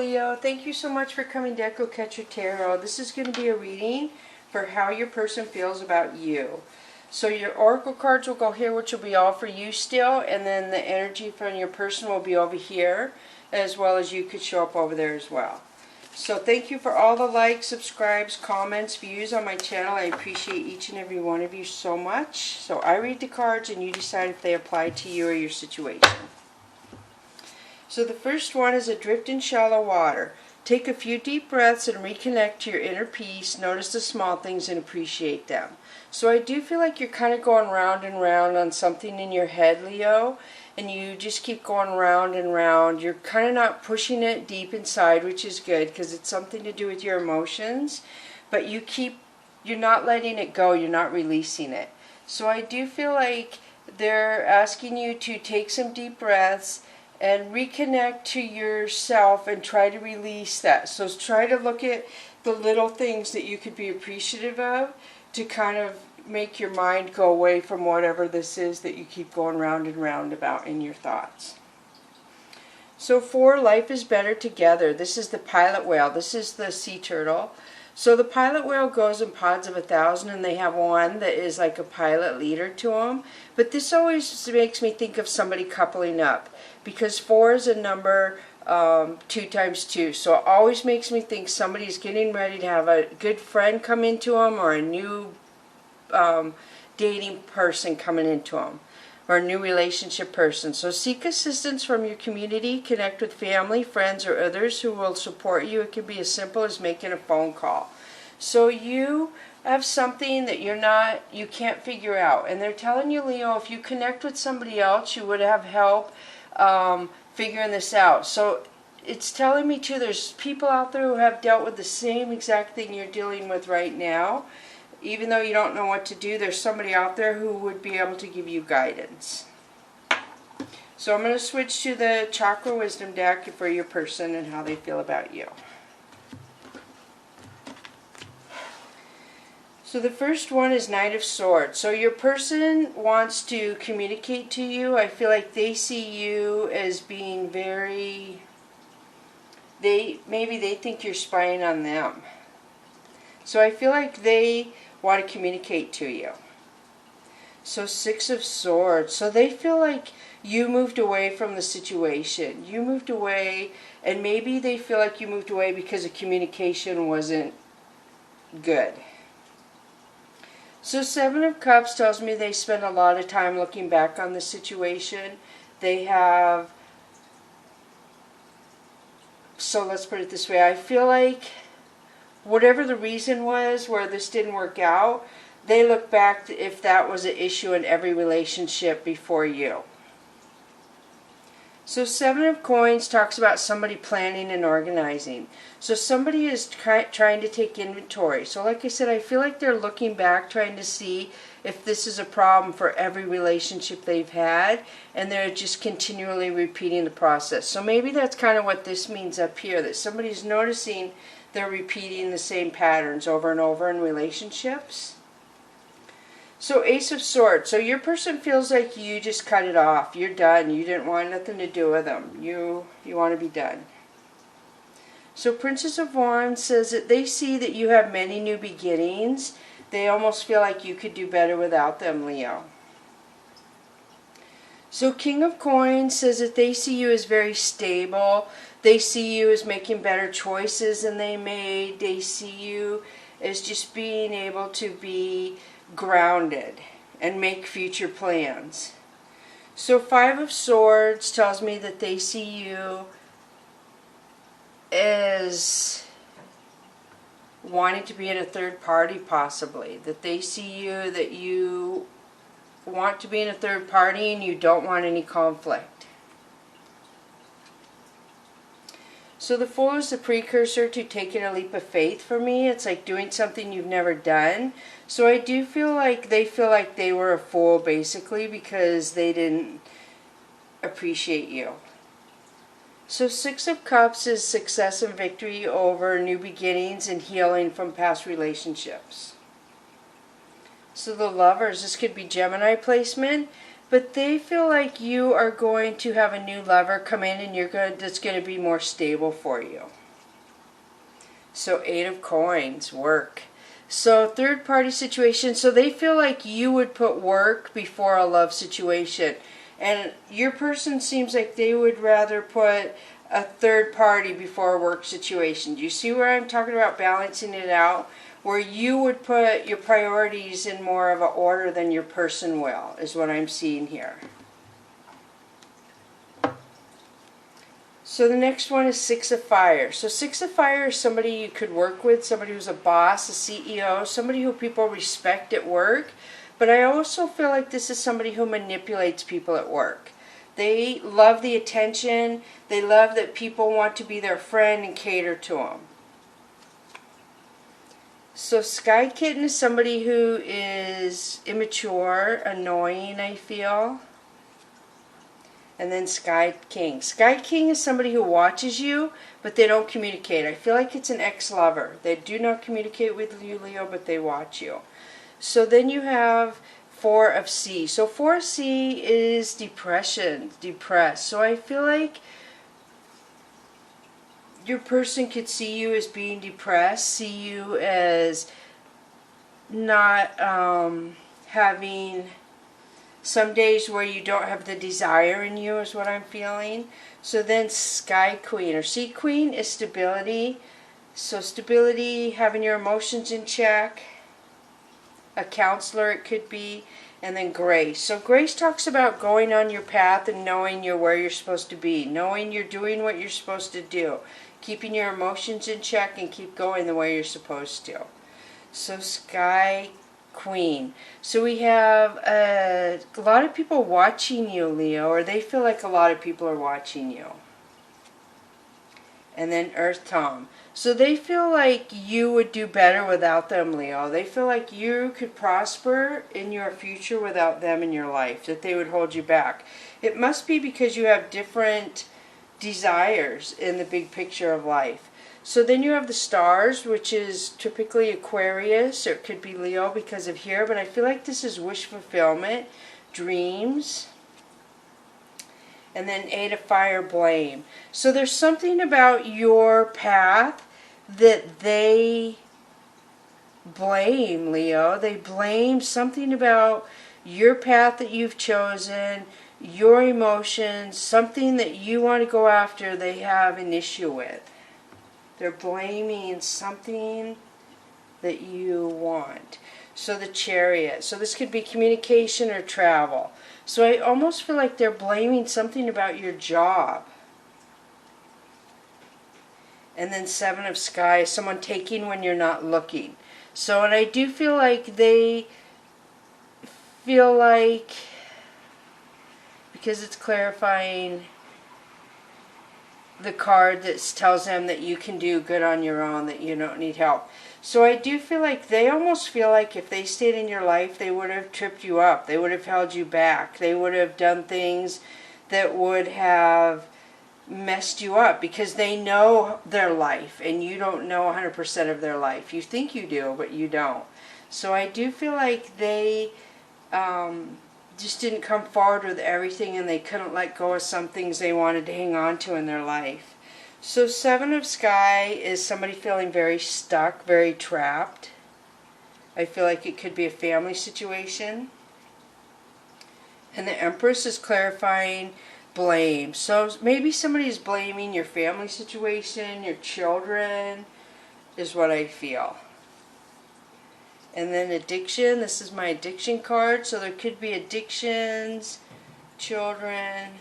Leo, thank you so much for coming to Echo Catcher Tarot. This is going to be a reading for how your person feels about you. So your oracle cards will go here, which will be all for you still, and then the energy from your person will be over here, as well as you could show up over there as well. So thank you for all the likes, subscribes, comments, views on my channel. I appreciate each and every one of you so much. So I read the cards and you decide if they apply to you or your situation. So the first one is adrift in shallow water. Take a few deep breaths and reconnect to your inner peace. Notice the small things and appreciate them. So I do feel like you're kind of going round and round on something in your head, Leo. And you just keep going round and round. You're kind of not pushing it deep inside, which is good because it's something to do with your emotions. But you're not letting it go. You're not releasing it. So I do feel like they're asking you to take some deep breaths and reconnect to yourself and try to release that. So try to look at the little things that you could be appreciative of to kind of make your mind go away from whatever this is that you keep going round and round about in your thoughts. So 4, life is better together. This is the pilot whale. This is the sea turtle. So the pilot whale goes in pods of 1,000 and they have one that is like a pilot leader to them. But this always makes me think of somebody coupling up because 4 is a number 2 times 2. So it always makes me think somebody's getting ready to have a good friend come into them or a new dating person coming into them or a new relationship person. So seek assistance from your community, connect with family, friends, or others who will support you. It can be as simple as making a phone call. So you have something that you can't figure out. And they're telling you, Leo, if you connect with somebody else, you would have help figuring this out. So it's telling me too, there's people out there who have dealt with the same exact thing you're dealing with right now. Even though you don't know what to do, there's somebody out there who would be able to give you guidance. So I'm going to switch to the Chakra Wisdom deck for your person and how they feel about you. So the first one is Knight of Swords. So your person wants to communicate to you. I feel like they see you as being very... Maybe they think you're spying on them. So I feel like they want to communicate to you. So 6 of Swords. So they feel like you moved away from the situation. You moved away, and maybe they feel like you moved away because the communication wasn't good. So 7 of Cups tells me they spend a lot of time looking back on the situation. They have... So let's put it this way. I feel like whatever the reason was where this didn't work out, they look back to if that was an issue in every relationship before you. So 7 of Coins talks about somebody planning and organizing. So somebody is trying to take inventory. So like I said, I feel like they're looking back, trying to see if this is a problem for every relationship they've had, and they're just continually repeating the process. So maybe that's kind of what this means up here, that somebody's noticing they're repeating the same patterns over and over in relationships. So Ace of Swords. So your person feels like you just cut it off. You're done. You didn't want nothing to do with them. You want to be done. So Princess of Wands says that they see that you have many new beginnings. They almost feel like you could do better without them, Leo. So King of Coins says that they see you as very stable. They see you as making better choices than they made. They see you as just being able to be grounded and make future plans. So 5 of Swords tells me that they see you as wanting to be in a third party possibly. That they see you, that you want to be in a third party and you don't want any conflict. So the Fool is the precursor to taking a leap of faith for me. It's like doing something you've never done. So I do feel like they were a fool basically because they didn't appreciate you. So 6 of Cups is success and victory over new beginnings and healing from past relationships. So the Lovers, this could be Gemini placement. but they feel like you are going to have a new lover come in and that's going to be more stable for you. So 8 of Coins, work. So third party situation, so they feel like you would put work before a love situation. And your person seems like they would rather put a third party before a work situation. Do you see where I'm talking about balancing it out? Where you would put your priorities in more of an order than your person will, is what I'm seeing here. So the next one is 6 of Fire. So 6 of Fire is somebody you could work with, somebody who's a boss, a CEO, somebody who people respect at work. But I also feel like this is somebody who manipulates people at work. They love the attention. They love that people want to be their friend and cater to them. So Sky Kitten is somebody who is immature, annoying, I feel. And then Sky King. Sky King is somebody who watches you, but they don't communicate. I feel like it's an ex-lover. They do not communicate with you, Leo, but they watch you. So then you have 4 of C. So 4 of C is depression, depressed. So I feel like your person could see you as being depressed, see you as not having some days where you don't have the desire in you, is what I'm feeling. So then Sky Queen or Sea Queen is stability. So stability, having your emotions in check. A counselor it could be. And then Grace. So Grace talks about going on your path and knowing you're where you're supposed to be. Knowing you're doing what you're supposed to do. Keeping your emotions in check and keep going the way you're supposed to. So Sky Queen. So we have a lot of people watching you, Leo, or they feel like a lot of people are watching you. And then Earth Tom. So they feel like you would do better without them, Leo. They feel like you could prosper in your future without them in your life, that they would hold you back. It must be because you have different desires in the big picture of life. So then you have the stars, which is typically Aquarius, or it could be Leo because of here, but I feel like this is wish fulfillment, dreams, and then 8 of Fire, blame. So there's something about your path that they blame, Leo. They blame something about your path that you've chosen, your emotions, something that you want to go after they have an issue with. They're blaming something that you want. So the Chariot. So this could be communication or travel. So I almost feel like they're blaming something about your job. And then 7 of Sky, someone taking when you're not looking. So, and I do feel like they feel like, because it's clarifying the card that tells them that you can do good on your own, that you don't need help. So I do feel like they almost feel like if they stayed in your life, they would have tripped you up. They would have held you back. They would have done things that would have messed you up because they know their life and you don't know 100% of their life. You think you do, but you don't. So I do feel like they just didn't come forward with everything and they couldn't let go of some things they wanted to hang on to in their life. So 7 of Sky is somebody feeling very stuck, very trapped. I feel like it could be a family situation. And the Empress is clarifying blame. So maybe somebody is blaming your family situation, your children, is what I feel. And then addiction, this is my addiction card. So there could be addictions, children,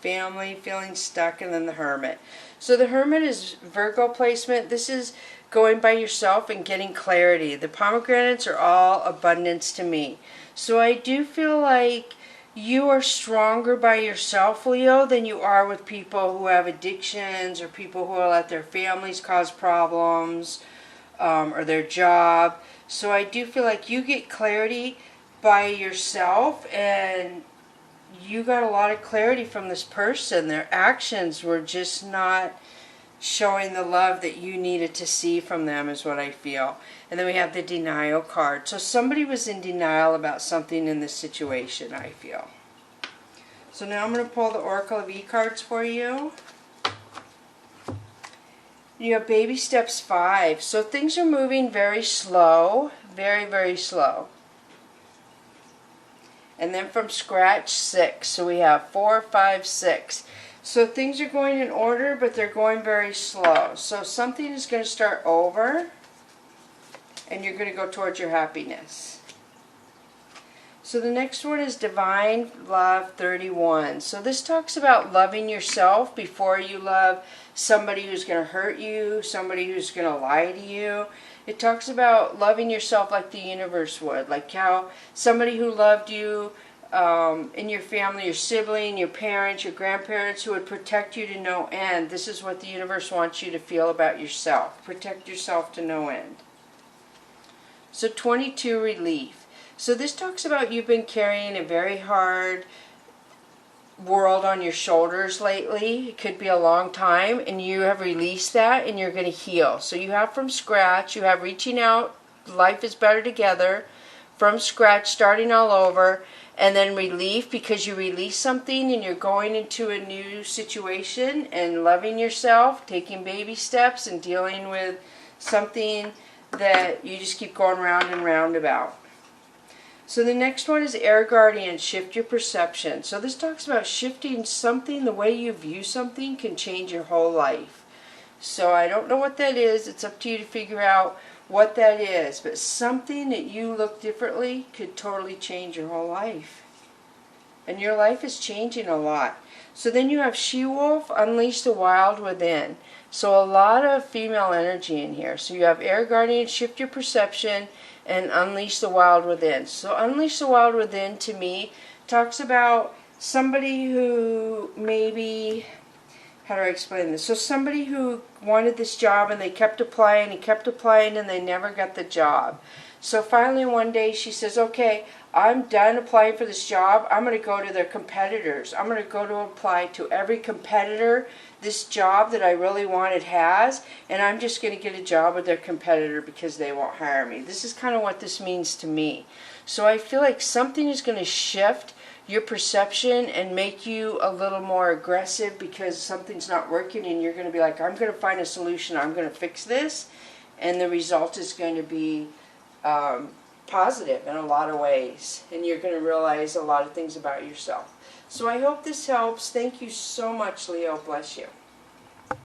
family, feeling stuck, and then the Hermit. So the Hermit is Virgo placement. This is going by yourself and getting clarity. The pomegranates are all abundance to me. So I do feel like you are stronger by yourself, Leo, than you are with people who have addictions or people who let their families cause problems or their job. So I do feel like you get clarity by yourself, and you got a lot of clarity from this person. Their actions were just not showing the love that you needed to see from them, is what I feel. And then we have the denial card. So somebody was in denial about something in this situation, I feel. So now I'm going to pull the Oracle of E cards for you. You have baby steps 5. So things are moving very slow, very, very slow. And then from scratch, 6. So we have 4, 5, 6. So things are going in order, but they're going very slow. So something is going to start over, and you're going to go towards your happiness. So the next one is Divine Love 31. So this talks about loving yourself before you love somebody who's going to hurt you, somebody who's going to lie to you. It talks about loving yourself like the universe would, like how somebody who loved you in your family, your sibling, your parents, your grandparents, who would protect you to no end. This is what the universe wants you to feel about yourself. Protect yourself to no end. So 22, Relief. So this talks about you've been carrying a very hard world on your shoulders lately. It could be a long time, and you have released that and you're going to heal. So you have from scratch, you have reaching out, life is better together, from scratch, starting all over, and then relief because you release something and you're going into a new situation and loving yourself, taking baby steps and dealing with something that you just keep going round and round about. So the next one is Air Guardian, Shift Your Perception. So this talks about shifting something, the way you view something can change your whole life. So I don't know what that is. It's up to you to figure out what that is. But something that you look differently could totally change your whole life. And your life is changing a lot. So then you have She-Wolf, Unleash the Wild Within. So a lot of female energy in here. So you have Air Guardian, Shift Your Perception, and Unleash the Wild Within. So Unleash the Wild Within, to me, talks about somebody who maybe, how do I explain this? So somebody who wanted this job and they kept applying and they never got the job. So finally one day she says, okay, I'm done applying for this job. I'm going to go to their competitors. I'm going to go to apply to every competitor this job that I really wanted has, and I'm just going to get a job with their competitor because they won't hire me. This is kind of what this means to me. So I feel like something is going to shift your perception and make you a little more aggressive because something's not working, and you're going to be like, I'm going to find a solution. I'm going to fix this, and the result is going to be positive in a lot of ways, and you're going to realize a lot of things about yourself. So I hope this helps. Thank you so much, Leo. Bless you.